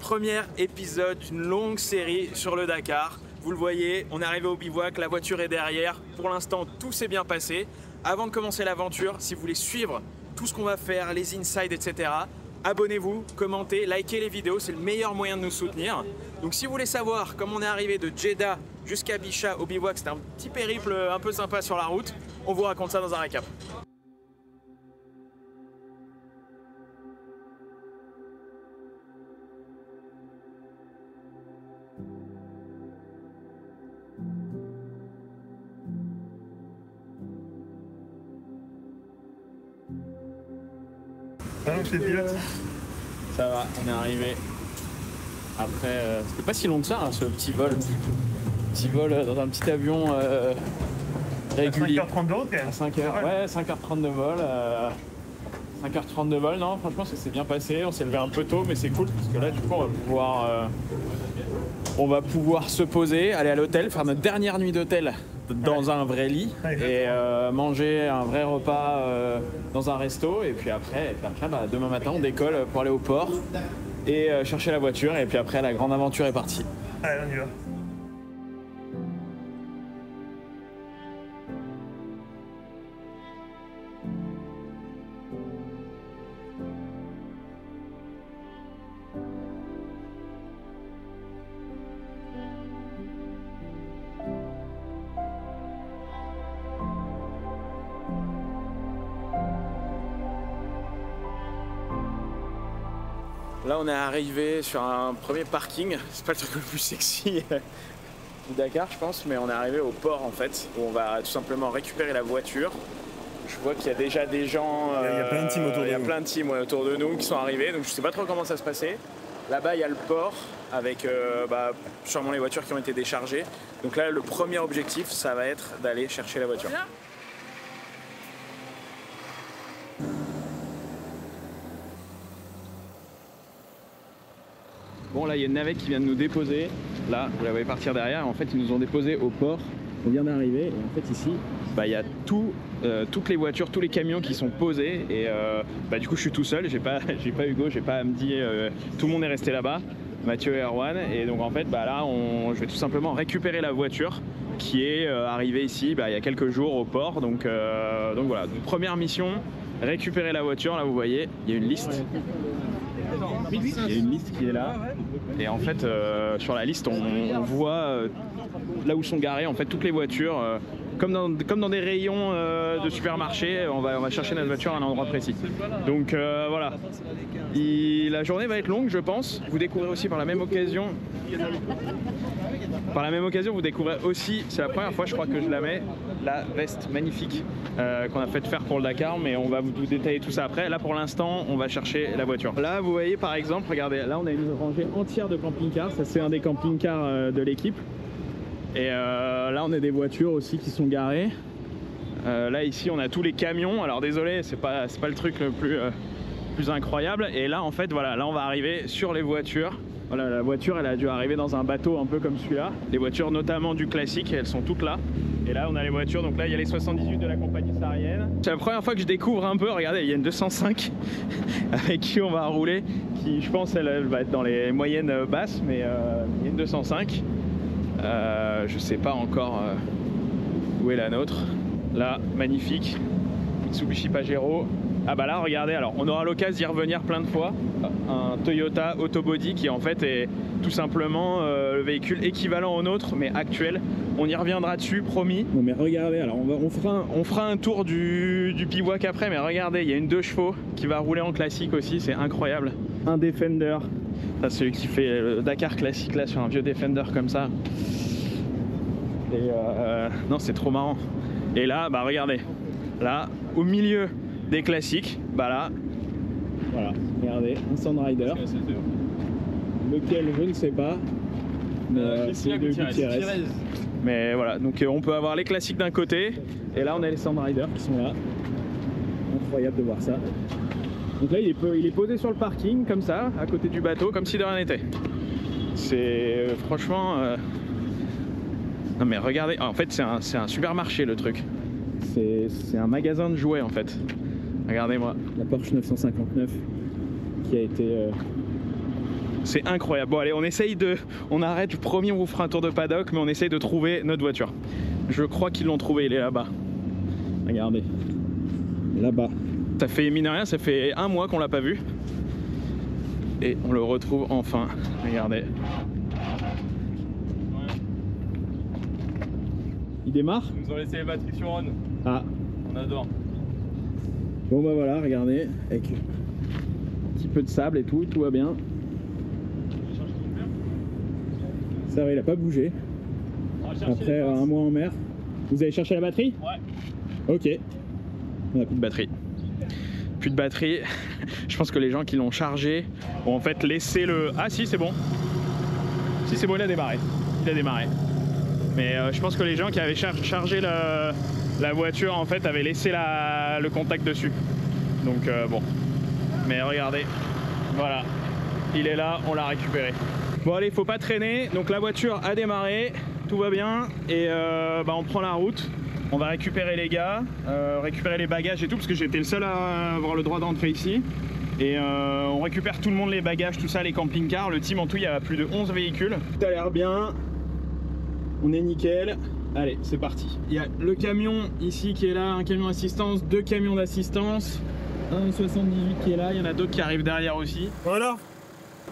premier épisode d'une longue série sur le Dakar. Vous le voyez, on est arrivé au bivouac, la voiture est derrière. Pour l'instant, tout s'est bien passé. Avant de commencer l'aventure, si vous voulez suivre tout ce qu'on va faire, les insides, etc., abonnez-vous, commentez, likez les vidéos, c'est le meilleur moyen de nous soutenir. Donc si vous voulez savoir comment on est arrivé de Jeddah jusqu'à Bisha au bivouac, c'était un petit périple un peu sympa sur la route, on vous raconte ça dans un récap. Ça va, on est arrivé. Après, c'était pas si long que ça, hein, ce petit vol. Petit vol dans un petit avion régulier. À 5h30 de route quand même. À 5h, ouais, 5h30 de vol. 5h30 de vol, non, franchement, ça s'est bien passé. On s'est levé un peu tôt, mais c'est cool parce que là, du coup, on va pouvoir se poser, aller à l'hôtel, faire notre dernière nuit d'hôtel dans un vrai lit et manger un vrai repas dans un resto. Et puis après bah, demain matin, on décolle pour aller au port et chercher la voiture. Et puis après, la grande aventure est partie. Allez, on y va. Là, on est arrivé sur un premier parking. C'est pas le truc le plus sexy du Dakar, je pense, mais on est arrivé au port en fait, où on va tout simplement récupérer la voiture. Je vois qu'il y a déjà des gens. Il y a plein de teams autour de nous. Il y a plein de teams autour de nous qui sont arrivés, donc je sais pas trop comment ça se passait. Là-bas, il y a le port avec sûrement les voitures qui ont été déchargées. Donc là, le premier objectif, ça va être d'aller chercher la voiture. Bon, là, il y a une navette qui vient de nous déposer. Là, vous la voyez partir derrière. En fait, ils nous ont déposé au port. On vient d'arriver. Et en fait, ici, il y a toutes les voitures, tous les camions qui sont posés. Et du coup, je suis tout seul. J'ai pas Hugo, j'ai pas Amdi. Tout le monde est resté là-bas. Mathieu et Erwan. Et donc, en fait, là, je vais tout simplement récupérer la voiture qui est arrivée ici il y a quelques jours au port. Donc voilà. Donc, première mission, récupérer la voiture. Là, vous voyez, il y a une liste. Il y a une liste qui est là et en fait sur la liste on voit là où sont garées en fait toutes les voitures comme dans des rayons de supermarché. On va chercher notre voiture à un endroit précis. Donc voilà, la journée va être longue je pense. Vous découvrez aussi par la même occasion vous découvrez aussi, c'est la première fois je crois que je la mets, la veste magnifique qu'on a fait faire pour le Dakar, mais on va vous détailler tout ça après. Là pour l'instant on va chercher la voiture. Là vous voyez par exemple, regardez, là on a une rangée entière de camping-cars, ça c'est un des camping-cars de l'équipe. Et là on a des voitures aussi qui sont garées. Là ici on a tous les camions, alors désolé c'est pas le truc le plus incroyable. Et là en fait voilà, là on va arriver sur les voitures. Voilà, la voiture elle a dû arriver dans un bateau un peu comme celui-là. Les voitures notamment du classique, elles sont toutes là. Et là on a les voitures, donc là il y a les 78 de la compagnie saharienne. C'est la première fois que je découvre un peu, regardez il y a une 205 avec qui on va rouler, qui je pense elle va être dans les moyennes basses, mais il y a une 205. Je sais pas encore où est la nôtre. Là, magnifique, Mitsubishi Pajero. Ah bah là regardez, alors on aura l'occasion d'y revenir plein de fois. Un Toyota Autobody qui en fait est tout simplement le véhicule équivalent au nôtre mais actuel. On y reviendra dessus, promis. Bon mais regardez, alors on fera un tour du bivouac après, mais regardez, il y a une 2 chevaux qui va rouler en classique aussi, c'est incroyable. Un Defender, ça c'est celui qui fait le Dakar classique là sur un vieux Defender comme ça. Et non c'est trop marrant. Et là, bah regardez, là au milieu des classiques, bah là, voilà, regardez, un Sandrider, lequel je ne sais pas, mais c'est de Gutiérrez. Mais voilà, donc on peut avoir les classiques d'un côté, et là on a les Sandriders qui sont là. Incroyable de voir ça. Donc là il est posé sur le parking, comme ça, à côté du bateau, comme si de rien n'était. C'est franchement... Non mais regardez, en fait c'est un supermarché le truc. C'est un magasin de jouets en fait. Regardez-moi. La Porsche 959 qui a été C'est incroyable. Bon allez, on arrête, le premier on vous fera un tour de paddock, mais on essaye de trouver notre voiture. Je crois qu'ils l'ont trouvé, il est là-bas. Regardez, là-bas. Ça fait, mine de rien, ça fait 1 mois qu'on l'a pas vu. Et on le retrouve enfin, regardez. Il démarre? Ils nous ont laissé les batteries sur on. Ah. On adore. Bon bah voilà, regardez, avec un petit peu de sable et tout va bien. Ça va, il a pas bougé. Après 1 mois en mer. Vous avez cherché la batterie? Ouais. Ok. On a plus de batterie. Plus de batterie. Je pense que les gens qui l'ont chargé ont en fait laissé le... Ah si, c'est bon. Si, c'est bon, il a démarré. Il a démarré. Mais je pense que les gens qui avaient chargé la voiture en fait avaient laissé le contact dessus. Donc bon. Mais regardez. Voilà. Il est là, on l'a récupéré. Bon allez, faut pas traîner. Donc la voiture a démarré. Tout va bien. Et on prend la route. On va récupérer les gars, récupérer les bagages et tout, parce que j'étais le seul à avoir le droit d'entrer ici. Et on récupère tout le monde, les bagages, tout ça, les camping-cars. Le team en tout, il y a plus de 11 véhicules. Tout a l'air bien. On est nickel. Allez, c'est parti. Il y a le camion ici qui est là, un camion d'assistance, 2 camions d'assistance, un 78 qui est là, il y en a d'autres qui arrivent derrière aussi. Voilà.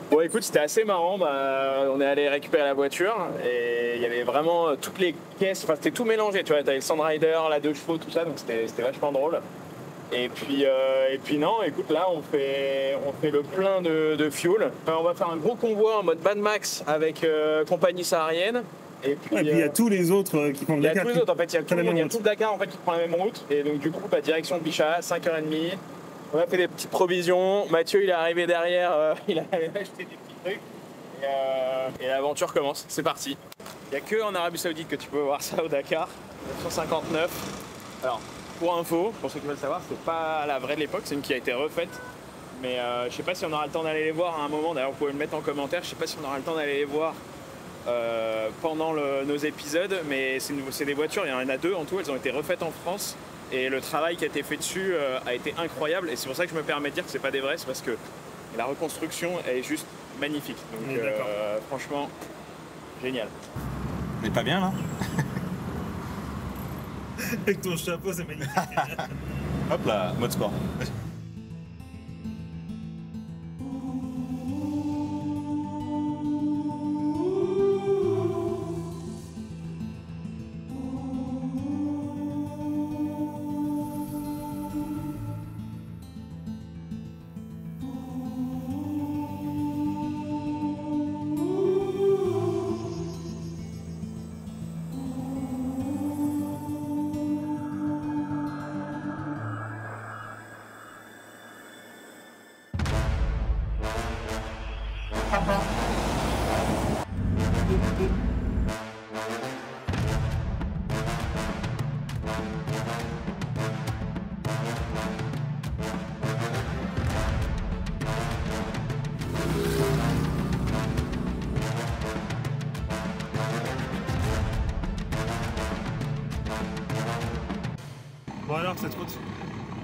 Bon écoute, c'était assez marrant, on est allé récupérer la voiture et il y avait vraiment toutes les caisses, enfin c'était tout mélangé, tu vois, t'avais le Sandrider, la 2 chevaux, tout ça, donc c'était vachement drôle. Et puis non, écoute, là on fait le plein de fuel. On va faire un gros convoi en mode Mad Max avec compagnie saharienne. Et puis il y a tous les autres qui prennent le Dakar. Il y a tous les autres, en fait, il y a tout le Dakar en fait, qui prend la même route. Et donc du coup, direction Bichat, 5h30. On a fait des petites provisions. Mathieu, il est arrivé derrière, il a acheté des petits trucs. Et l'aventure commence. C'est parti. Il n'y a que en Arabie Saoudite que tu peux voir ça au Dakar. 1959. Alors, pour info, pour ceux qui veulent savoir, c'est pas la vraie de l'époque, c'est une qui a été refaite. Mais je sais pas si on aura le temps d'aller les voir à un moment. D'ailleurs, vous pouvez le mettre en commentaire. Je sais pas si on aura le temps d'aller les voir pendant nos épisodes. Mais c'est des voitures, il y en a 2 en tout. Elles ont été refaites en France. Et le travail qui a été fait dessus a été incroyable. Et c'est pour ça que je me permets de dire que c'est pas des vrais, c'est parce que la reconstruction elle est juste magnifique. Donc franchement, génial. On est pas bien là? Avec ton chapeau, c'est magnifique. Hop là, mode sport. Bon alors, cette route?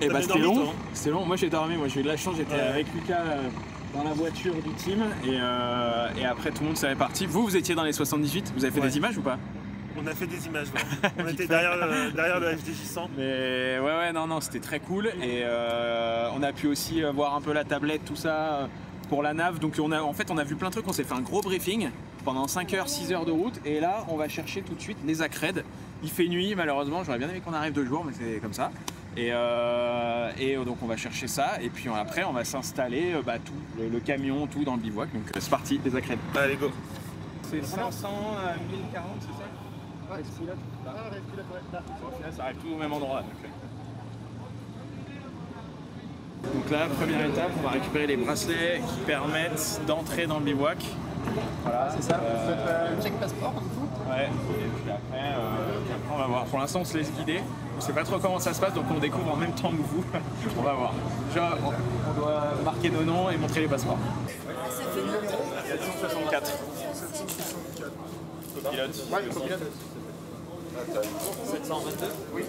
Et bah c'était long, c'était long. Moi j'ai dormi, j'ai eu de la chance, j'étais avec Lucas dans la voiture du team et après tout le monde s'est réparti. Vous étiez dans les 78, vous avez fait des images ou pas? On a fait des images, ouais. On était derrière le FDJ 100. Mais ouais, non, c'était très cool et on a pu aussi voir un peu la tablette, tout ça pour la nav. Donc on a vu plein de trucs, on s'est fait un gros briefing pendant 5 heures, 6 heures de route et là on va chercher tout de suite les accrèdes. Il fait nuit malheureusement, j'aurais bien aimé qu'on arrive de jour mais c'est comme ça. Et donc on va chercher ça et puis après on va s'installer tout, le camion, tout dans le bivouac. Donc c'est parti, les accrèdes. Allez go. C'est 500 à 1040, c'est ça? Ouais, c'est là. Au final ça arrive tout au même endroit. Donc là, première étape, on va récupérer les bracelets qui permettent d'entrer dans le bivouac. Voilà, c'est ça. Check passeport du coup. Ouais, et puis après on va voir. Pour l'instant on se laisse guider. On sait pas trop comment ça se passe donc on découvre en même temps que vous. On va voir. Déjà on doit marquer nos noms et montrer les passeports. 764. Copilote. Ouais, le copilote. 722. Oui.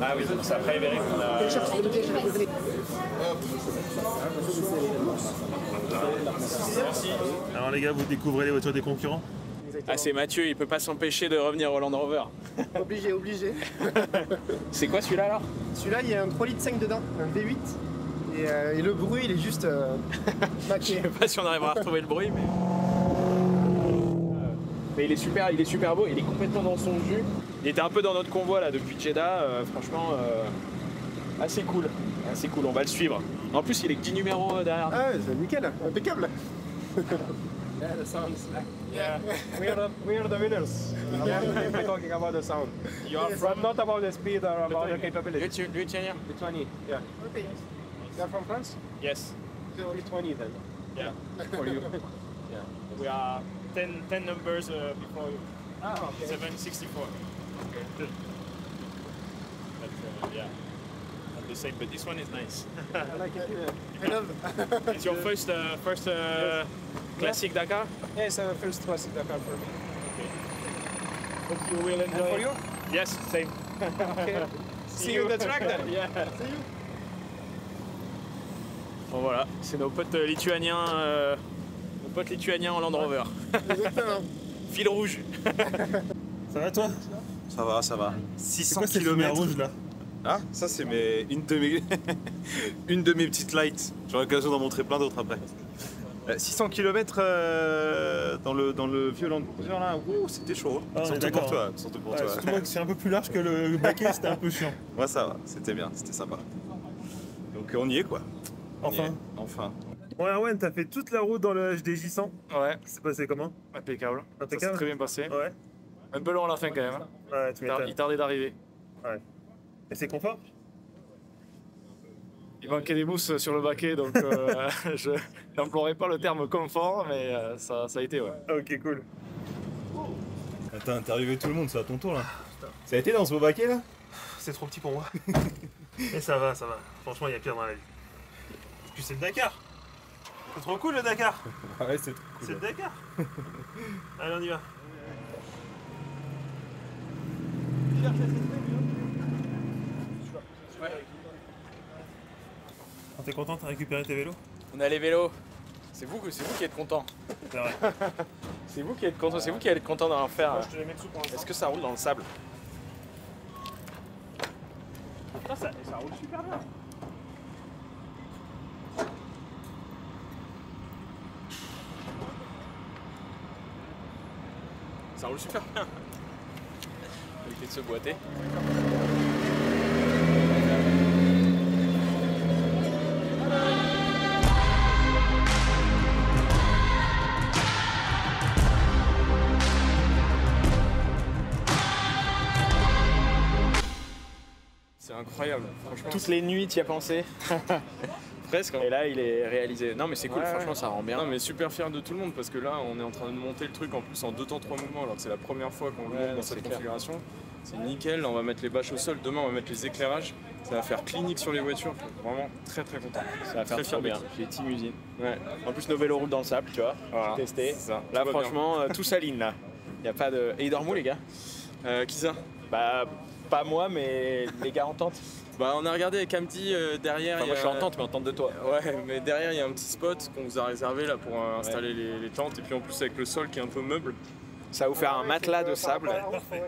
Ah oui, c'est après Everest qu'on a... Merci. Alors les gars, vous découvrez les voitures des concurrents? Ah, c'est Mathieu, il peut pas s'empêcher de revenir au Land Rover. Obligé, obligé. C'est quoi celui-là alors? Celui-là, il y a un 3,5 litres dedans, un V8. Et le bruit, il est juste Je maqué. sais pas si on arrivera à retrouver le bruit, mais il est super beau, il est complètement dans son jus. Il était un peu dans notre convoi là depuis Jeddah, franchement assez cool, on va le suivre. En plus il est que 10 numéros derrière. Ah ouais, c'est nickel, impeccable. Yeah, the sounds. Yeah, we are the winners. We're talking about the sound. You are But not about the speed or about the capability. Lithuania? Lithuania, yeah. Okay. You are from France? Yes. So Lithuania then. Yeah. For you. Yeah. We are 10 numbers before you. Ah, okay. 764. Okay. But yeah, not the same. But this one is nice. I like it. I love. It's your first classic Dakar? Yeah, it's our first classic Dakar for me. Hope you will And for you? Yes, same. Okay. See you in the track then. Yeah. See you. Bon voilà, c'est nos potes lituaniens, en Land Rover. Exactement. Fil rouge. Ça va toi? Ça va, ça va. C'est 600 quoi cette lumière km. rouge là? Ah, ça c'est une de mes une de mes petites lights. J'aurai l'occasion d'en montrer plein d'autres après. 600 km dans le violent là, ouh, c'était chaud. Ah, on est surtout d'accord. pour toi, surtout pour Ouais, toi. surtout moi que c'est un peu plus large que le baquet, c'était un peu chiant. Moi ça va, c'était bien, c'était sympa. Donc on y est quoi. On y Enfin. est, enfin. Ouais, Arwen, t'as fait toute la route dans le HD J100. Ouais, C'est passé comment? impeccable. Ça s'est Impeccable. très bien passé. Ouais. Un peu long à la fin quand même. hein. Ouais, tu m'étonnes. Il tardait d'arriver. Et c'est confort? Il manquait des mousses sur le baquet, donc je n'emploierai pas le terme confort, mais ça a été, ouais. Ok, cool. T'as interviewé tout le monde, c'est à ton tour là. Ça a été dans ce beau baquet là? C'est trop petit pour moi. Mais ça va, ça va. Franchement, il y a pire dans la vie. Puis c'est le Dakar. C'est trop cool le Dakar. Ah ouais, c'est trop cool. C'est le Dakar. Allez, on y va. T'es content, t'as récupéré tes vélos? On a les vélos. C'est vous qui êtes content. C'est vrai. C'est vous qui êtes content. C'est vous qui êtes content d'en faire. Je te les mets dessous pour l'instant. Est-ce que ça roule dans le sable? Ça roule super bien. Ça roule super bien. Éviter de se boiter. C'est incroyable, franchement. Toutes les nuits, tu y as pensé? Presque. Et là, il est réalisé. Non, mais c'est cool, Ouais, franchement, ouais. ça rend bien. Non mais super fier de tout le monde parce que là on est en train de monter le truc en plus en 2 temps 3 mouvements alors que c'est la première fois qu'on le Ouais, monte dans c'est cette clair. configuration. C'est nickel, on va mettre les bâches au sol, demain on va mettre les éclairages, ça va faire clinique sur les voitures, vraiment très très content. Ça va faire Très trop fier bien. d'équipe. J'ai team usine. Ouais, En plus, nos vélos roulent dans le sable, tu vois. voilà. Testé. C'est ça. Là, Tout va bien. franchement, tout s'aligne là. Y a pas de. Et ils dorment où, les gars? Qui ça? Bah, pas moi, mais les gars en tente. Bah on a regardé avec Amdi derrière. Enfin, il y moi, a- je suis en tente, mais en tente de toi. Ouais, mais derrière il y a un petit spot qu'on vous a réservé là pour installer les tentes et puis en plus avec le sol qui est un peu meuble. Ça va vous faire un matelas de sable.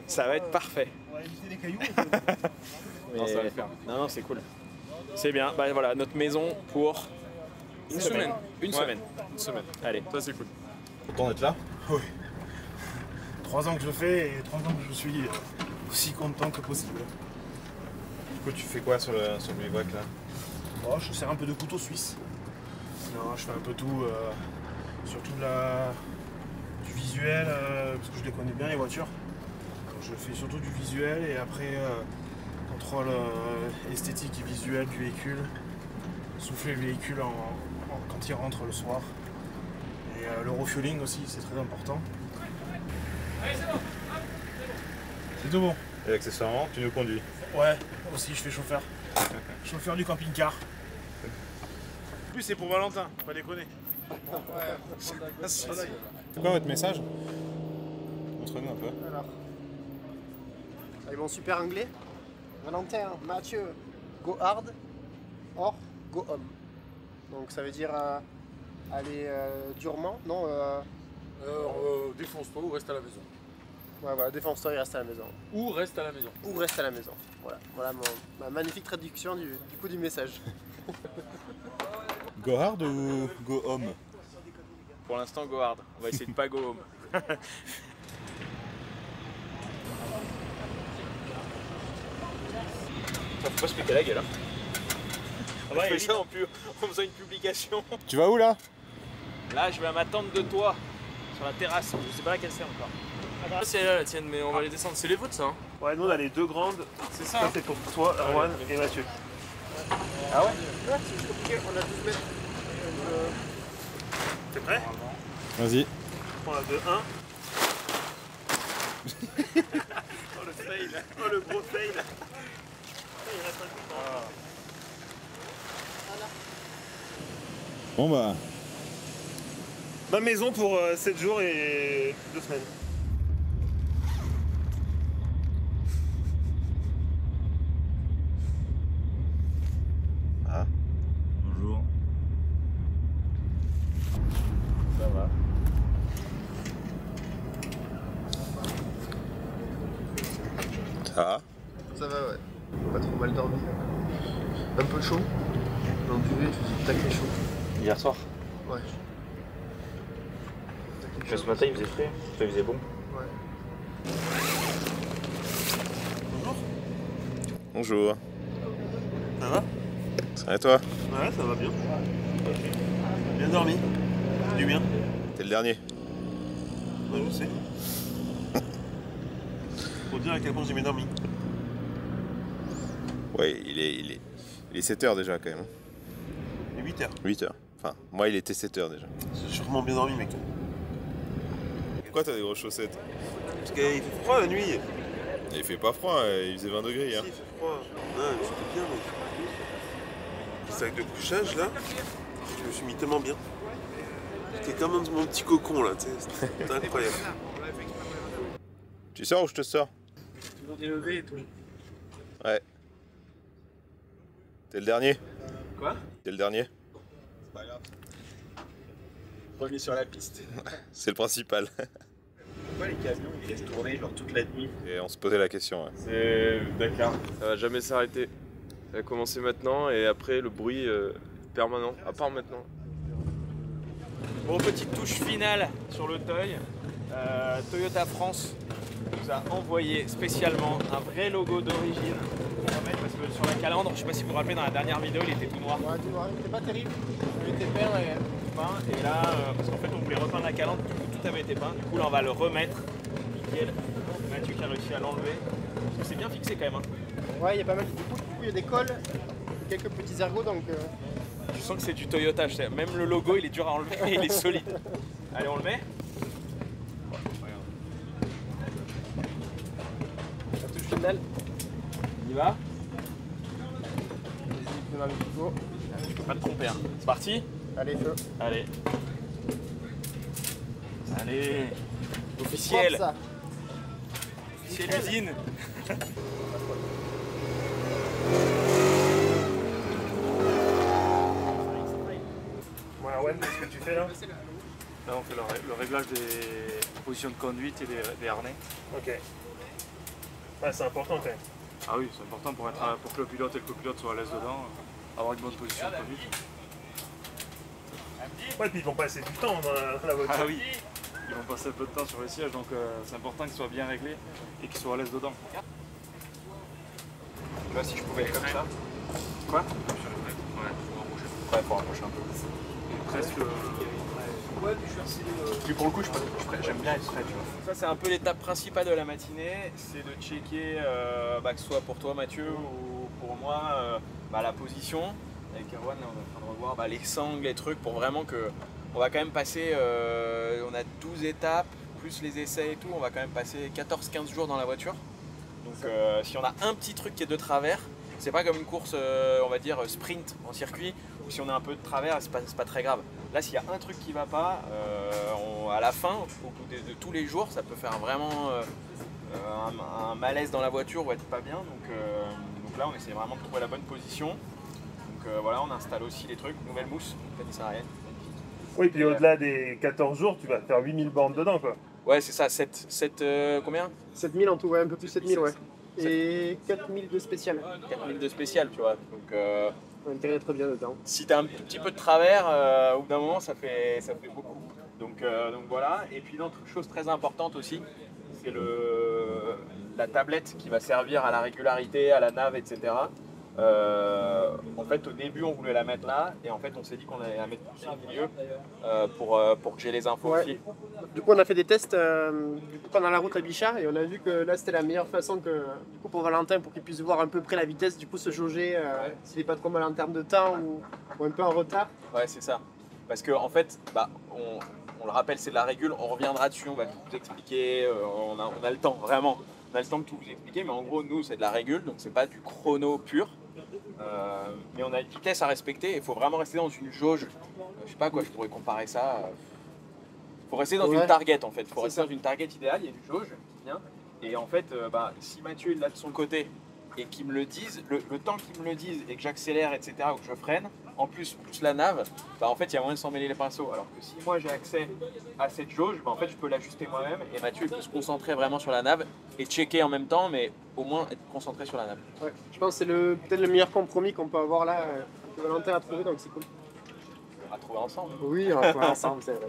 Ça va être parfait. On va éviter les cailloux. Mais- Non, ça va le faire. Non, c'est cool. C'est bien. Bah voilà, notre maison pour Une semaine. Une Ouais. semaine. Une semaine. Allez. Ça c'est cool. Content d'être là? 3 ans que je fais et 3 ans que je suis aussi content que possible. Du coup, tu fais quoi sur le bivouac là? Oh, je sers un peu de couteau suisse. Non, je fais un peu tout, surtout du visuel, parce que je les connais bien les voitures. Donc, je fais surtout du visuel et après contrôle esthétique et visuel du véhicule, souffler le véhicule quand il rentre le soir. Et le refueling aussi, c'est très important. C'est tout bon. Et accessoirement, tu nous conduis. Ouais, aussi je fais chauffeur. Chauffeur du camping-car. En plus c'est pour Valentin, pas déconner. C'est quoi votre message? Montre-nous un peu. Alors. Avec mon super anglais. Valentin, Mathieu, go hard or go home. Donc ça veut dire aller durement, non Défonce-toi ou reste à la maison. Ouais, voilà, défonce-toi et reste à la maison. Ou reste à la maison. Ou reste à la maison. Voilà, voilà ma magnifique traduction du coup du message. Go hard ou go home? Pour l'instant, go hard. On va essayer de pas go home. Ça faut pas se péter la gueule. Hein. On fait ça en faisant une publication. Tu vas où là? Là, je vais à ma tente de toit, sur la terrasse. Je sais pas laquelle c'est encore. Ah, c'est là la tienne, mais on va les descendre. C'est les vôtres ça hein? Ouais, nous on a les deux grandes. C'est ça. Ça c'est pour toi, Erwan et Mathieu. Ah ouais? Ouais, c'est compliqué, on a 12 mètres. T'es prêt? Vas-y. On a 2, 1. Oh le fail! Oh le gros fail! Il reste un coup. Bon bah. Ma maison pour 7 jours et 2 semaines. Ah. Bonjour. Ça va. Ça. Ça va, ouais. Pas trop mal dormi. Un peu chaud. L'enduré, je suis taqué chaud. Hier soir. Ouais. Ce matin, il faisait frais. Il faisait bon. Ouais. Bonjour. Ça va? Ça va et toi? Ouais, ça va bien. Bien dormi. Du bien. T'es le dernier. Ouais, je sais. Pour dire à quel point j'ai bien dormi. Ouais, il est 7h déjà quand même. Il est 8 heures. 8h. Enfin, moi il était 7h déjà. J'ai sûrement bien dormi, mec. Pourquoi t'as des grosses chaussettes? Parce qu'il fait froid la nuit. Il fait pas froid, il faisait 20 degrés hier. Si, il fait froid. Ouais, c'était bien, mec. Le sac de couchage, là, je me suis mis tellement bien. J'étais comme mon petit cocon, là, tu sais. C'était incroyable. Tu sors ou je te sors? Toujours des levées et tout. Ouais. T'es le dernier? Quoi? T'es le dernier? C'est pas grave. Revenez sur la piste. C'est le principal. Pourquoi les camions ils laissent tourner genre toute la nuit? Et on se posait la question. Ouais. C'est Dakar. Ça va jamais s'arrêter. Ça va commencer maintenant et après le bruit permanent. À part maintenant. Bon, petite touche finale sur le Toy. Toyota France nous a envoyé spécialement un vrai logo d'origine. On va mettre parce que sur la calandre, je sais pas si vous vous rappelez, dans la dernière vidéo, il était tout noir. Ouais, tu vois, il était pas terrible. Il était peint et... Et là, parce qu'en fait, on voulait repeindre la calandre, du coup, tout avait été peint. Du coup, là, on va le remettre. Nickel. Mathieu qui a réussi à l'enlever. Parce que c'est bien fixé quand même. Hein. Ouais, il y a pas mal. Du coup, il y a des cols, quelques petits ergots donc. Je sens que c'est du Toyota. Même le logo, il est dur à enlever, il est solide. Allez, on le met. La touche finale. On y va. Je peux pas te tromper. Hein. C'est parti. Allez, feu. Allez. Allez. Officiel. Hop, ça. Officiel usine. Bon, Erwan, qu'est-ce que tu fais là? Là, on fait le réglage des positions de conduite et des harnais. Ok. Ouais, c'est important quand même. Ah oui, c'est important pour que le pilote et le copilote soient à l'aise dedans, avoir une bonne position de conduite. Ouais, puis ils vont passer du temps dans la voiture. Ah oui, ils vont passer un peu de temps sur les sièges, donc c'est important qu'ils soient bien réglés et qu'ils soient à l'aise dedans. Là, si je pouvais aller comme ça. Quoi? Ouais, faut rapprocher un peu. Presque. Puis pour le coup, j'aime bien être prêt, tu vois. Ça, c'est un peu l'étape principale de la matinée, c'est de checker, que ce soit pour toi, Mathieu, ou pour moi, la position. Avec Erwan, là, on est en train de revoir les sangles, les trucs, pour vraiment que... On va quand même passer, on a 12 étapes, plus les essais et tout, on va quand même passer 14-15 jours dans la voiture. Donc si on a un petit truc qui est de travers, c'est pas comme une course, on va dire, sprint en circuit, où si on a un peu de travers, c'est pas très grave. Là, s'il y a un truc qui va pas, à la fin, au bout de tous les jours, ça peut faire vraiment un malaise dans la voiture ou être pas bien. Donc là, on essaie vraiment de trouver la bonne position. Donc voilà, on installe aussi les trucs. Nouvelle mousse, ça dit ça à rien. Oui, puis au-delà des 14 jours, tu vas faire 8000 bornes dedans, quoi. Ouais, c'est ça, 7 combien 7000 en tout, ouais, un peu plus 7000, ouais. Et 4000 de spécial. 4000 de spécial, tu vois. Donc, On intéresse très bien dedans. si t'as un petit peu de travers, au bout d'un moment, ça fait beaucoup. Donc voilà. Et puis, une autre chose très importante aussi, c'est la tablette qui va servir à la régularité, à la nav, etc. En fait, au début, on voulait la mettre là, et en fait, on s'est dit qu'on allait la mettre plus au milieu pour que j'ai les infos Ouais. aussi. Du coup, on a fait des tests pendant la route à Bichat et on a vu que là c'était la meilleure façon que, du coup, pour Valentin, pour qu'il puisse voir à peu près la vitesse, du coup se jauger s'il n'est pas trop mal en termes de temps ou un peu en retard. Ouais, c'est ça. Parce que en fait, on le rappelle, c'est de la régule, on reviendra dessus, on va tout vous expliquer, on a le temps, vraiment. On a le temps de tout vous expliquer, mais en gros, nous, c'est de la régule, donc c'est pas du chrono pur. Mais on a une vitesse à respecter, il faut vraiment rester dans une jauge. Je sais pas quoi, je pourrais comparer ça. Il faut rester dans une target en fait. Il faut rester dans une target idéale, il y a une jauge qui vient. Et en fait, si Mathieu est là de son côté et qu'il me le dise, le temps qu'il me le dise et que j'accélère, etc., ou que je freine, en plus la nave, en fait, il y a moyen de s'en mêler les pinceaux. Alors que si moi j'ai accès à cette jauge, en fait, je peux l'ajuster moi-même et Mathieu peut se concentrer vraiment sur la nave et checker en même temps, mais au moins être concentré sur la nave. Ouais. Je pense que c'est peut-être le meilleur compromis qu'on peut avoir là, que Valentin a trouvé, donc c'est cool. On va trouver ensemble. Oui, on va trouver ensemble, c'est vrai.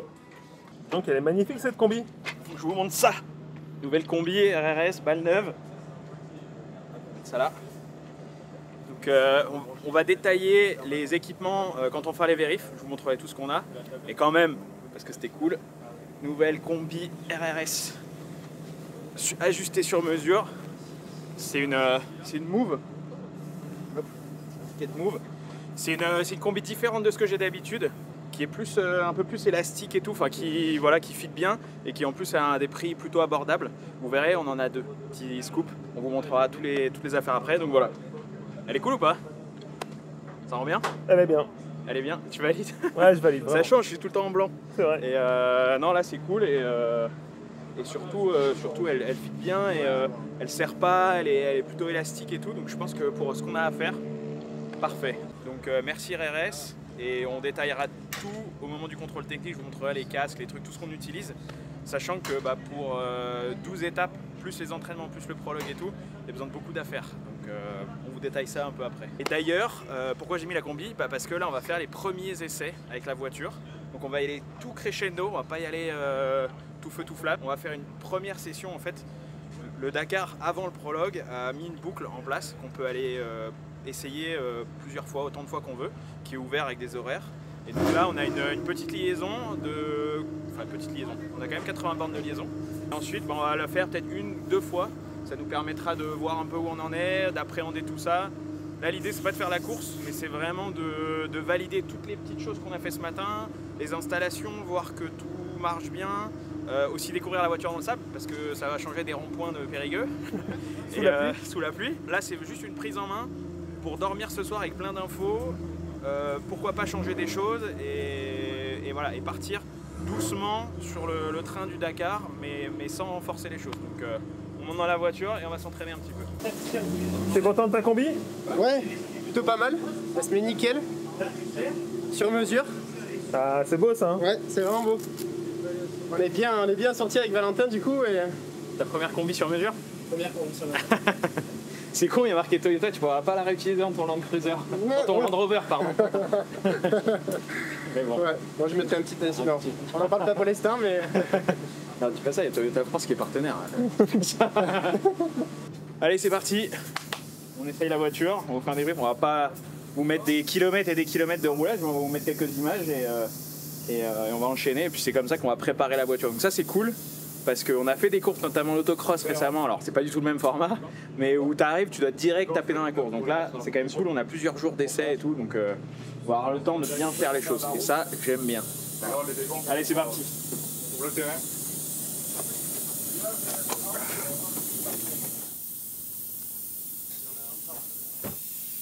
Donc elle est magnifique cette combi. Faut que je vous montre ça. Nouvelle combi RRS, balle neuve. On va mettre ça là. Donc on va détailler les équipements quand on fera les vérifs. Je vous montrerai tout ce qu'on a. Mais quand même, parce que c'était cool, nouvelle combi RRS ajustée sur mesure. C'est une Move. Hop, étiquette Move. C'est une combi différente de ce que j'ai d'habitude, qui est plus, un peu plus élastique et tout, enfin qui fit bien et qui en plus a des prix plutôt abordables. Vous verrez, on en a deux petits scoops. On vous montrera toutes les affaires après. Donc voilà. Elle est cool ou pas? Ça rend bien? Elle est bien. Elle est bien? Tu valides? Ouais, je valide. Ça change, je suis tout le temps en blanc. C'est vrai. Et non, là c'est cool et surtout elle fit bien et elle serre pas, elle est plutôt élastique et tout. Donc je pense que pour ce qu'on a à faire, parfait. Donc merci RRS et on détaillera tout au moment du contrôle technique. Je vous montrerai les casques, les trucs, tout ce qu'on utilise. Sachant que pour 12 étapes, plus les entraînements, plus le prologue et tout, il y a besoin de beaucoup d'affaires. Donc on vous détaille ça un peu après. Et d'ailleurs, pourquoi j'ai mis la combi? Parce que là on va faire les premiers essais avec la voiture. Donc on va y aller tout crescendo, on va pas y aller tout feu tout flamme. On va faire une première session en fait. Le Dakar avant le prologue a mis une boucle en place qu'on peut aller essayer plusieurs fois, autant de fois qu'on veut, qui est ouvert avec des horaires. Et donc là on a une petite liaison on a quand même 80 bornes de liaison. Et ensuite on va la faire peut-être 1-2 fois, ça nous permettra de voir un peu où on en est, d'appréhender tout ça. Là l'idée c'est pas de faire la course, mais c'est vraiment de valider toutes les petites choses qu'on a fait ce matin, les installations, voir que tout marche bien. Aussi découvrir la voiture dans le sable parce que ça va changer des ronds-points de Périgueux sous la pluie. Là c'est juste une prise en main pour dormir ce soir avec plein d'infos, pourquoi pas changer des choses et voilà, et partir doucement sur le train du Dakar mais sans forcer les choses. Donc on monte dans la voiture et on va s'entraîner un petit peu. T'es content de ta combi? Ouais, plutôt pas mal. Ça se met nickel. Sur mesure. Ah, c'est beau ça, hein? Ouais, c'est vraiment beau. On est bien sorti avec Valentin du coup. Et... Ta première combi sur mesure? Première combi sur mesure. C'est con, il y a marqué Toyota, tu pourras pas la réutiliser dans ton Land Cruiser. Dans ton Land Rover, pardon. Mais bon. Ouais, moi je mettrai un petit incident. On en parle pas pour l'instant, mais. Non, dis pas ça, il y a Toyota France qui est partenaire. Allez, c'est parti. On essaye la voiture, on va faire un débrief. On va pas vous mettre des kilomètres et des kilomètres de roulage, on va vous mettre quelques images et on va enchaîner. Et puis c'est comme ça qu'on va préparer la voiture. Donc ça, c'est cool. Parce qu'on a fait des courses, notamment l'autocross récemment, alors c'est pas du tout le même format, mais où tu arrives, tu dois direct taper dans la course. Donc là, c'est quand même cool, on a plusieurs jours d'essai et tout, donc on va avoir le temps de bien faire les choses. Et ça, j'aime bien. Allez, c'est parti. Pour le terrain.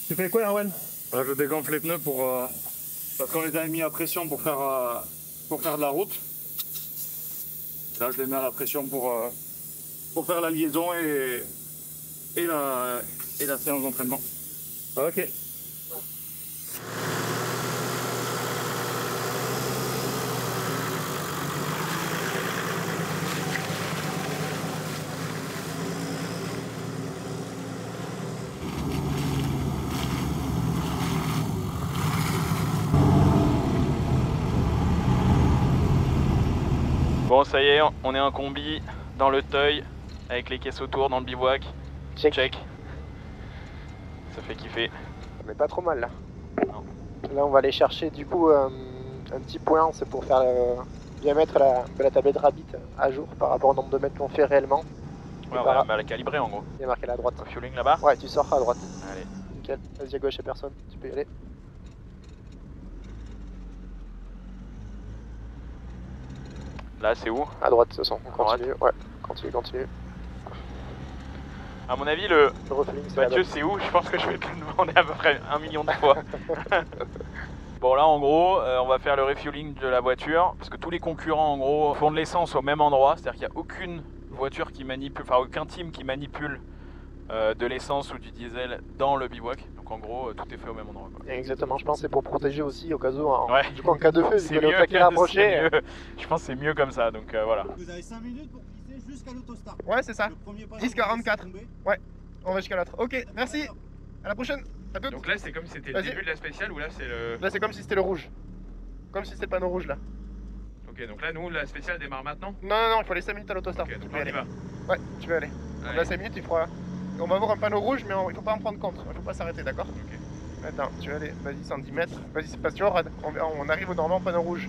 Tu fais quoi, Erwan? Je dégonfle les pneus parce qu'on les a mis à pression pour faire de la route. Là, je les mets à la pression pour faire la liaison et la séance d'entraînement. Ok. Bon, ça y est, on est en combi dans le Teuil avec les caisses autour dans le bivouac. Check. Ça fait kiffer. On est pas trop mal là. Non. Là on va aller chercher du coup un petit point, c'est pour faire bien mettre la tablette Rabbit à jour par rapport au nombre de mètres qu'on fait réellement. Ouais, on va la calibrer en gros. Il y a marqué là à droite. Fueling là-bas. Ouais, tu sors à droite. Allez. Nickel. Vas-y à gauche, y'a personne. Tu peux y aller. Là, c'est où? À droite, de toute façon. À Continue. Ouais, continue. À mon avis, Le refueling, c'est Mathieu, c'est où? Je pense que je vais te le demander à peu près 1 million de fois. Bon, là, en gros, on va faire le refueling de la voiture parce que tous les concurrents, en gros, font de l'essence au même endroit. C'est-à-dire qu'il n'y a aucune voiture qui manipule, enfin, aucun team qui manipule de l'essence ou du diesel dans le bivouac. Donc, en gros, tout est fait au même endroit, quoi. Exactement, je pense que c'est pour protéger aussi au cas où, Ouais. du coup, en cas de feu, C'est vu que le mieux, taquet rapproché. je pense que c'est mieux comme ça, donc voilà. Vous avez 5 minutes pour glisser jusqu'à l'autostart. Ouais, c'est ça. Le premier pas 10,44. Ouais, on va jusqu'à l'autre. Ok, merci. À la prochaine. À toutes. Donc là, c'est comme si c'était le Vas-y. début de la spéciale ou là, c'est le. Là, c'est comme si c'était le rouge. Comme si c'était le panneau rouge là. Ok, donc là, nous, la spéciale démarre maintenant. Non, il faut aller 5 minutes à l'autostart. Ok, Tu donc peux là, y on y aller. va. Ouais, tu peux aller. Allez. Là, 5 minutes, il fera. On va avoir un panneau rouge, mais il faut pas en prendre compte. Il faut pas s'arrêter, d'accord? Ok. Attends, tu vas aller. Vas-y, 110 mètres. Vas-y, c'est pas sûr. On arrive au normand panneau rouge.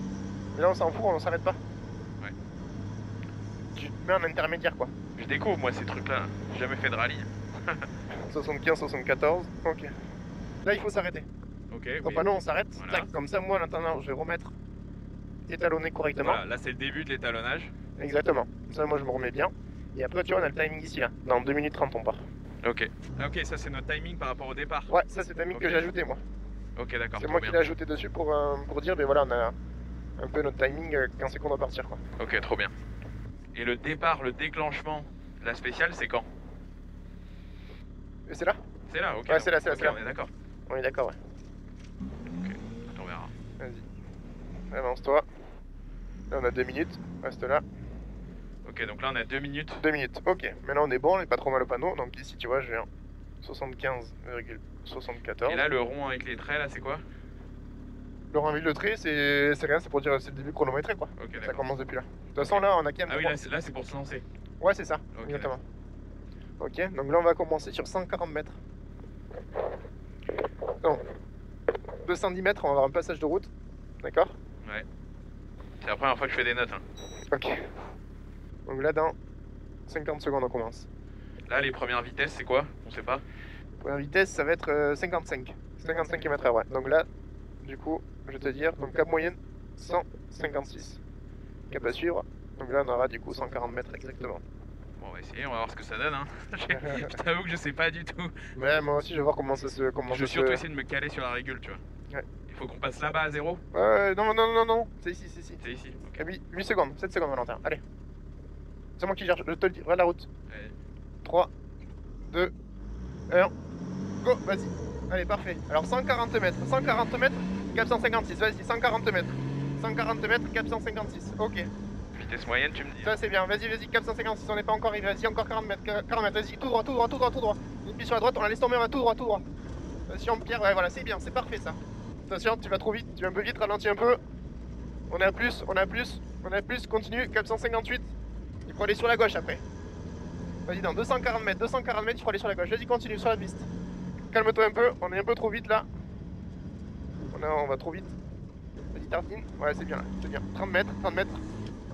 Mais là, on s'en fout, on s'arrête pas. Ouais. Tu te mets en intermédiaire quoi. Je découvre, moi, ces trucs-là. J'ai jamais fait de rallye. 75, 74. Ok. Là, il faut s'arrêter. Ok. Au oui. panneau, on s'arrête. Voilà. Tac, comme ça, moi, en attendant, je vais remettre. Étalonner correctement. Voilà, là, c'est le début de l'étalonnage. Exactement. Comme ça, moi, je me remets bien. Et après, tu vois, on a le timing ici, là. Dans 2 minutes 30, on part. Ok. Ah, ok, ça, c'est notre timing par rapport au départ. Ouais, ça, c'est le timing Ok. que j'ai ajouté, moi. Ok, d'accord. C'est trop moi qui bien. l'ai ajouté dessus pour dire, ben voilà, on a un peu notre timing quand c'est qu'on doit partir, quoi. Ok, trop bien. Et le départ, le déclenchement de la spéciale, c'est quand? Et c'est là? C'est là, ok. Ouais, c'est là, c'est là, Ok, c'est là. on est d'accord. On est d'accord, ouais. Ok, on verra. Vas-y. Avance-toi. Là, on a 2 minutes. Reste là. Ok, donc là, on a 2 minutes. 2 minutes. Ok. Maintenant, on est bon, on est pas trop mal au panneau. Donc ici, tu vois, j'ai un 75,74. Et là, le rond avec les traits, là, c'est quoi? Le rendu de trait, c'est rien, c'est pour dire c'est le début chronométré, quoi. Ok, Ça d'accord. commence depuis là. De toute façon, là, on a quand même. Ah oui, là, c'est pour se lancer. Ouais, c'est ça. Ok, Exactement. Ok, donc là, on va commencer sur 140 mètres. Non. 210 mètres, on va avoir un passage de route. D'accord? C'est la première fois que je fais des notes. Hein. Ok. Donc là, dans 50 secondes, on commence. Là, les premières vitesses, c'est quoi? On sait pas. Première vitesse, ça va être 55. 55 km/h, ouais. Donc là, du coup, je vais te dire, donc cap moyenne, 156. Cap à suivre. Donc là, on aura du coup 140 mètres exactement. Bon, on va essayer, on va voir ce que ça donne. Hein. Je t'avoue que je sais pas du tout. Ouais, moi aussi, je vais voir comment ça se. Je vais surtout essayer de me caler sur la régule, tu vois. Ouais. Il faut qu'on passe là-bas à 0. Non. C'est ici, c'est ici. C'est ici. Ok. 8 secondes, 7 secondes, Valentin. Allez. C'est moi qui gère, je te le dis. Regarde la route. Allez. 3, 2, 1. Go, vas-y. Allez, parfait. Alors 140 mètres. 140 mètres, 456. Vas-y, 140 mètres. 140 mètres, 456. Ok. Vitesse moyenne, tu me dis. Ça c'est bien, vas-y, 456, on n'est pas encore arrivé, vas-y, encore 40 mètres, 40 mètres, vas-y, tout droit. Et puis sur la droite, on la laisse tomber, on va tout droit. Attention, Pierre, ouais, voilà, c'est bien, c'est parfait ça. Attention, tu vas trop vite, tu vas un peu vite, ralentis un peu. On est à plus, continue, 458. Il faut aller sur la gauche après. Vas-y, dans 240 mètres, il faut aller sur la gauche, vas-y, continue sur la piste. Calme-toi un peu, on est un peu trop vite là. On va trop vite. Vas-y, tartine, ouais, c'est bien là, c'est bien. 30 mètres.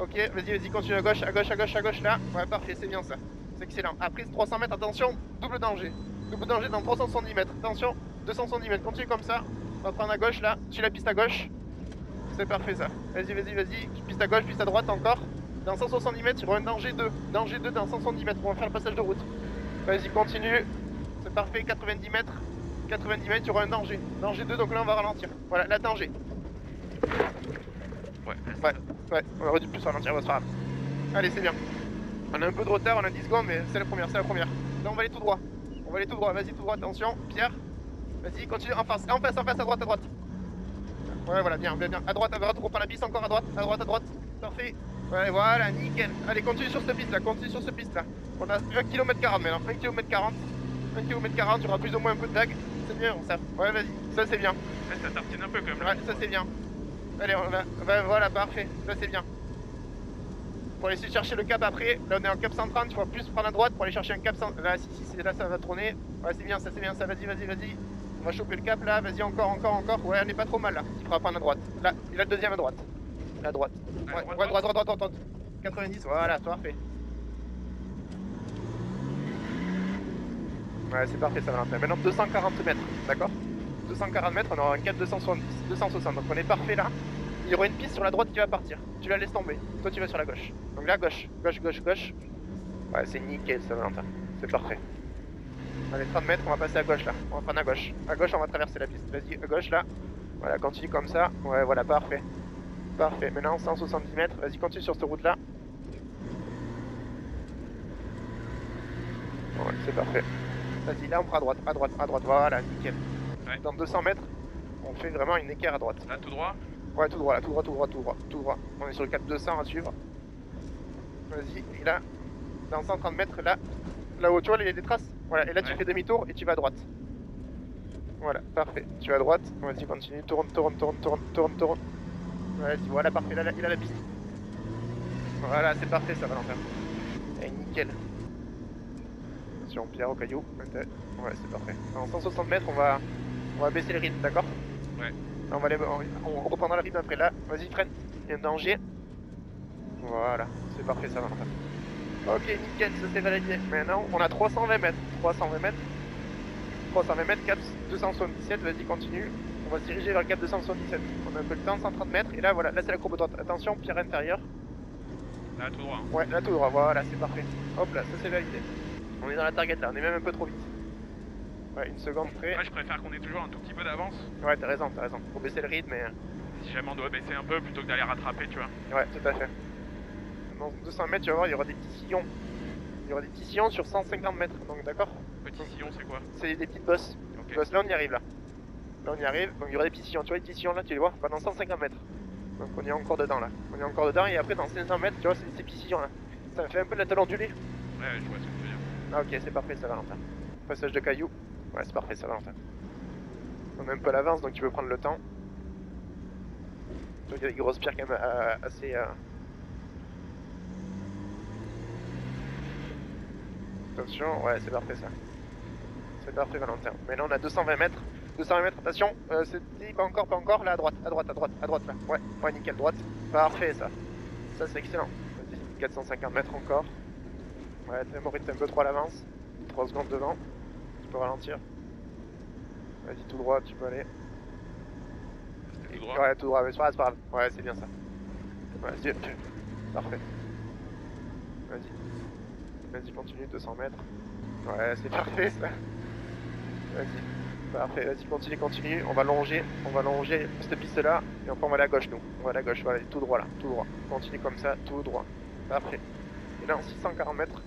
Ok, vas-y, continue à gauche, là. Ouais, parfait, c'est bien ça. C'est excellent. Après 300 mètres, attention, double danger. Double danger dans 370 mètres. Attention, 270 mètres. Continue comme ça. On va prendre à gauche là. Suis la piste à gauche. C'est parfait ça. Vas-y. Piste à gauche, piste à droite encore. Dans 170 mètres, il y aura un danger 2. Danger 2 dans 170 mètres. On va faire le passage de route. Vas-y, continue. C'est parfait, 90 mètres. 90 mètres, il y aura un danger. Danger 2, donc là on va ralentir. Voilà, la danger. Ouais, on aurait dû plus ralentir, c'est pas grave. Allez, c'est bien. On a un peu de retard, on a 10 secondes, mais c'est la première. Là, on va aller tout droit. Vas-y, tout droit, attention. Pierre, vas-y, continue, en face, à droite. Ouais, voilà, bien. À droite, on reprend la piste, encore à droite. Parfait. Ouais, voilà, nickel. Allez, continue sur cette piste là. On a 1 km 40 maintenant, 1 km 40. 1 km 40, il y aura plus ou moins un peu de vague. C'est bien, ça. Ouais, vas-y, ça c'est bien. Ça tartine un peu quand même. Ouais, ça c'est bien. Allez, voilà, parfait. Ça c'est bien. pour aller chercher le cap après. Là on est en cap 130, tu vas plus prendre à droite pour aller chercher un cap 100. Là, si, là ça va tourner. Ouais, c'est bien ça, vas-y. On va choper le cap là, vas-y, encore. Ouais, on est pas trop mal là. Il fera prendre à droite. Là, il a le deuxième à droite. Là, à droite. Ouais, droite. 90, voilà, parfait. Ouais, c'est parfait ça, Valentin. Maintenant 240 mètres, d'accord? 240 mètres, on aura un cap 260. Donc on est parfait là. Il y aura une piste sur la droite qui va partir. Tu la laisses tomber. Toi tu vas sur la gauche. Donc là, gauche. Ouais, c'est nickel ça, Valentin. C'est parfait. Allez, 30 mètres, on va passer à gauche là. On va prendre à gauche. À gauche, on va traverser la piste. Vas-y, à gauche là. Voilà, continue comme ça. Ouais, voilà, parfait. Maintenant 170 mètres. Vas-y, continue sur cette route là. Ouais, c'est parfait. Vas-y, là on prend à droite. Voilà, nickel. Ouais. Dans 200 mètres, on fait vraiment une équerre à droite. Là, tout droit? Ouais, tout droit. On est sur le cap 200 à suivre. Vas-y, et là, dans 130 mètres, là où tu vois, il y a des traces. Voilà, et là tu fais demi-tour et tu vas à droite. Voilà, parfait. Tu vas à droite, vas-y, continue, tourne. Vas-y, voilà, parfait, là, il a la piste. Voilà, c'est parfait ça, Valentin. Et nickel. Attention, pierre au caillou. Ouais, c'est parfait. En 160 mètres, on va baisser le rythme, d'accord? Ouais. On reprendra le rythme après. Là, vas-y, freine. Il y a un danger. Voilà, c'est parfait ça, Valentin. Ok, nickel, ça c'est validé. Maintenant, on a 320 mètres. 320 mètres, cap 277, vas-y, continue. On va se diriger vers le cap 277. On a un peu le temps, 130 mètres. Et là, voilà, là c'est la courbe droite. Attention, pierre intérieure. Là, tout droit. Ouais, là tout droit, voilà, c'est parfait. Hop là, ça c'est validé. On est dans la target là, on est même un peu trop vite. Ouais, une seconde près. Moi, je préfère qu'on ait toujours un tout petit peu d'avance. Ouais, t'as raison. Faut baisser le rythme et... Si jamais on doit baisser un peu plutôt que d'aller rattraper, tu vois. Ouais, tout à fait. Dans 200 mètres, tu vas voir, il y aura des petits sillons. Il y aura des petits sillons sur 150 mètres, donc d'accord? Petit sillon, c'est quoi? C'est des petites bosses. Ok. Bosses, là on y arrive là. Là on y arrive, donc il y aura des petits sillons. Tu vois les petits sillons là, tu les vois? Pendant 150 mètres. Donc on est encore dedans là. Et après dans 500 mètres, tu vois, c'est ces petits sillons là. Ça me fait un peu de la telle ondulée. Ouais, je vois ce que tu veux dire. Ah ok, c'est parfait ça, Valentin. Passage de cailloux. Ouais, c'est parfait ça, Valentin. On a un peu à l'avance, donc tu peux prendre le temps. Donc il y a des grosses pierres quand même assez... Attention, ouais, c'est parfait ça. C'est parfait, Valentin. Maintenant on a 220 mètres. 220 mètres, attention, c'est pas encore, là à droite là. Ouais, nickel, droite. Parfait ça. Ça c'est excellent. Vas-y, 450 mètres encore. Ouais, t'es un peu trop à l'avance. 3 secondes devant. Tu peux ralentir. Vas-y, tout droit, tu peux aller. Tout droit? Ouais, tout droit, mais c'est pas grave. Ouais, c'est bien ça. Vas-y, parfait. Vas-y, continue, 200 mètres. Ouais, c'est parfait ça. Vas-y, parfait, vas-y, continue. On va longer cette piste là. Et après on va aller à gauche, nous. On va aller à gauche, voilà, tout droit là, tout droit. Continue comme ça, tout droit. Parfait. Et là, en 640 mètres.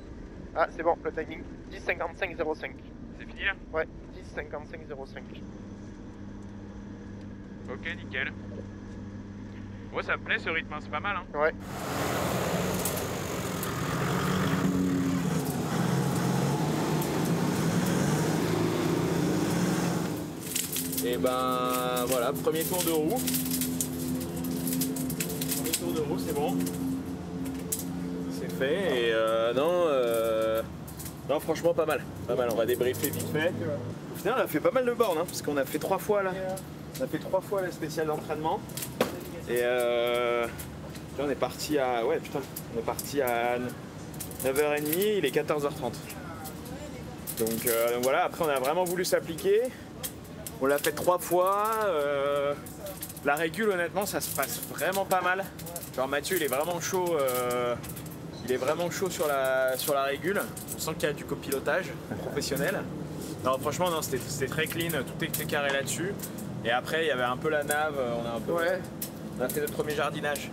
Ah, c'est bon, le timing. 10,55,05. C'est fini là? Ouais, 10,55,05. Ok, nickel. Ouais, ça me plaît ce rythme, hein, c'est pas mal, hein. Ouais. Et ben voilà, premier tour de roue. C'est bon. C'est fait et non, franchement pas mal. On va débriefer vite fait. Au final on a fait pas mal de bornes, hein, parce qu'on a fait 3 fois là. On a fait 3 fois la spéciale d'entraînement. Et là on est parti à. Ouais putain, on est parti à 9h30, il est 14h30. Donc voilà, après on a vraiment voulu s'appliquer. On l'a fait 3 fois. La régule, honnêtement, ça se passe vraiment pas mal. Genre Mathieu, il est vraiment chaud. Sur la régule. On sent qu'il y a du copilotage professionnel. Non, franchement, non, c'était très clean. Tout était carré là-dessus. Et après, il y avait un peu la nave. On a fait notre premier jardinage.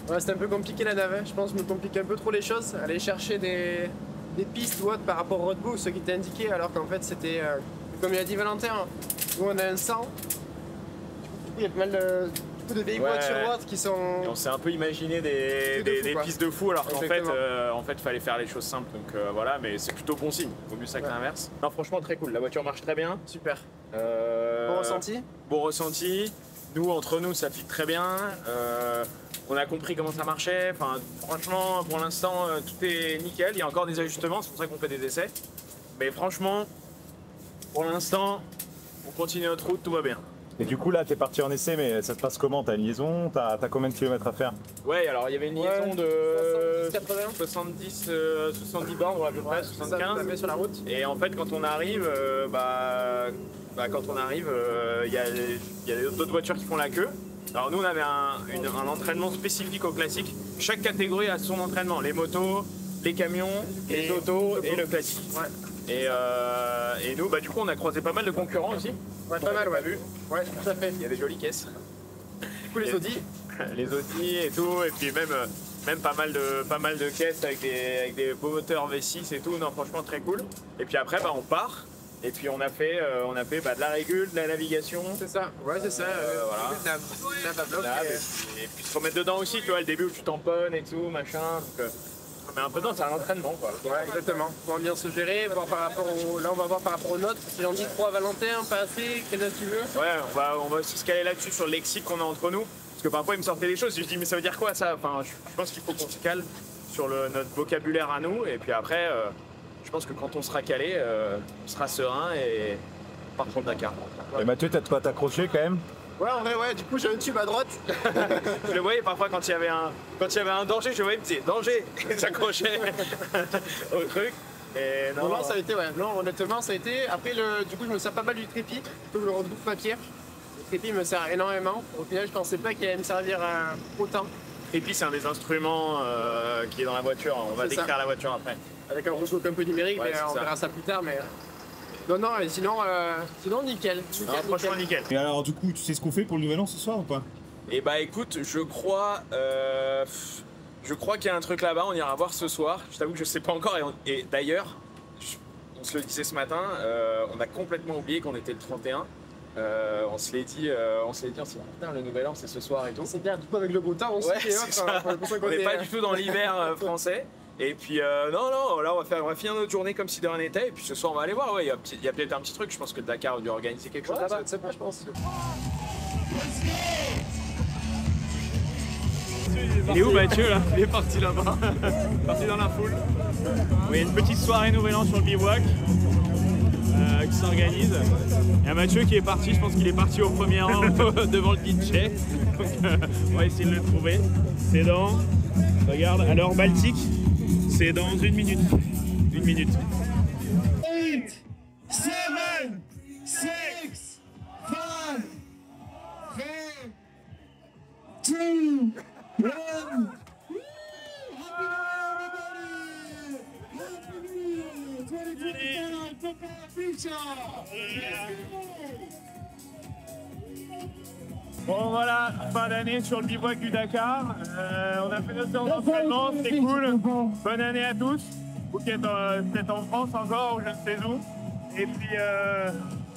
Ouais, c'était un peu compliqué la nave. Je pense que je me compliquais un peu trop les choses. Aller chercher des pistes ou autres par rapport au roadbook, ce qui était indiqué, alors qu'en fait, c'était, comme il a dit Valentin, nous on a un 100. Du coup, il y a pas mal de vieilles voitures ou autres qui sont... Et on s'est un peu imaginé des pistes de fou, alors qu'en fait, fallait faire les choses simples. Donc voilà, mais c'est plutôt bon signe. Vaut mieux ça que l'inverse. Non, franchement, très cool. La voiture marche très bien. Super. Bon ressenti. Bon ressenti. Nous, entre nous, ça pique très bien. On a compris comment ça marchait. Enfin, franchement, pour l'instant, tout est nickel. Il y a encore des ajustements, c'est pour ça qu'on fait des essais. Mais franchement, pour l'instant, on continue notre route, tout va bien. Et du coup là t'es parti en essai, mais ça se passe comment? T'as une liaison? T'as combien de kilomètres à faire? Ouais, alors il y avait une liaison de 70 bornes à peu près, 75 sur la route. Et en fait quand on arrive, quand on arrive, il y a d'autres voitures qui font la queue. Alors nous on avait un entraînement spécifique au classique. Chaque catégorie a son entraînement, les motos, les camions, les autos et le classique. Ouais. Et nous, du coup, on a croisé pas mal de concurrents aussi. Ouais, pas mal, ouais. Vu. Ouais, tout à fait. Il y a des jolies caisses. Du coup, les Audi. Les Audi et tout, et puis même pas mal de caisses avec des beaux moteurs V6 et tout. Non, franchement, très cool. Et puis après, on part. Et puis on a fait de la régule, de la navigation. C'est ça, ouais, c'est ça. Voilà. Et puis se remettre dedans aussi, tu vois, le début où tu tamponnes et tout, machin. Donc, mais un peu dedans, c'est un entraînement, quoi. Ouais, exactement. Pour bien se gérer, voir par rapport là, on va voir par rapport aux notes. Si j'en dis 3 Valentin, pas assez, quelle note tu veux? Ouais, on va aussi se caler là-dessus sur le lexique qu'on a entre nous. Parce que parfois, il me sortait des choses. Je dis, mais ça veut dire quoi ça? Enfin, je pense qu'il faut qu'on se cale sur notre vocabulaire à nous. Et puis après, je pense que quand on sera calé, on sera serein et on part pour le Dakar. Et Mathieu, t'as de quoi t'accrocher quand même? Ouais, en vrai, ouais, du coup, j'ai un tube à droite. Je le voyais parfois quand il y avait un danger, je le voyais, il me disait danger, et j'accrochais au truc. Et non, ça a été, ouais. Non, honnêtement, ça a été. Après, du coup, je me sers pas mal du trépied. Je le retrouve ma pierre. Le trépied me sert énormément. Au final, je pensais pas qu'il allait me servir autant. Et puis, c'est un des instruments qui est dans la voiture. On va décrire la voiture après. Avec un rouleau un peu numérique, ouais, mais on verra ça plus tard. Mais non, et sinon, nickel. Franchement, nickel. Et alors, du coup, tu sais ce qu'on fait pour le nouvel an ce soir ou pas? Et écoute, je crois qu'il y a un truc là-bas, on ira voir ce soir. Je t'avoue que je sais pas encore. Et d'ailleurs, on se le disait ce matin, on a complètement oublié qu'on était le 31. On se l'est dit, putain, le nouvel an c'est ce soir et tout. C'est bien, du coup avec le beau temps, on n'est pas du tout dans l'hiver français. Et puis non, là on va finir notre journée comme si de rien n'était. Et puis ce soir on va aller voir, ouais, il y a peut-être un petit truc. Je pense que Dakar a dû organiser quelque chose là-bas. C'est pas, je pense. Il est où Mathieu là? Il est parti là-bas, parti dans la foule. Il y a une petite soirée nouvel an sur le bivouac qui s'organise. Il y a Mathieu qui est parti, je pense qu'il est parti au premier rang devant le DJ. Donc on va essayer de le trouver. C'est regarde, à l'heure baltique, c'est dans 1 minute. 1 minute. 8, 7, 6, 5, 4, 2, 1. Bon voilà, fin d'année sur le bivouac du Dakar. On a fait notre séance d'entraînement, c'était cool. Bonne année à tous. Vous qui êtes peut-être en France encore ou je ne sais où. Et puis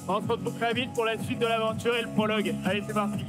on se retrouve très vite pour la suite de l'aventure et le prologue. Allez, c'est parti.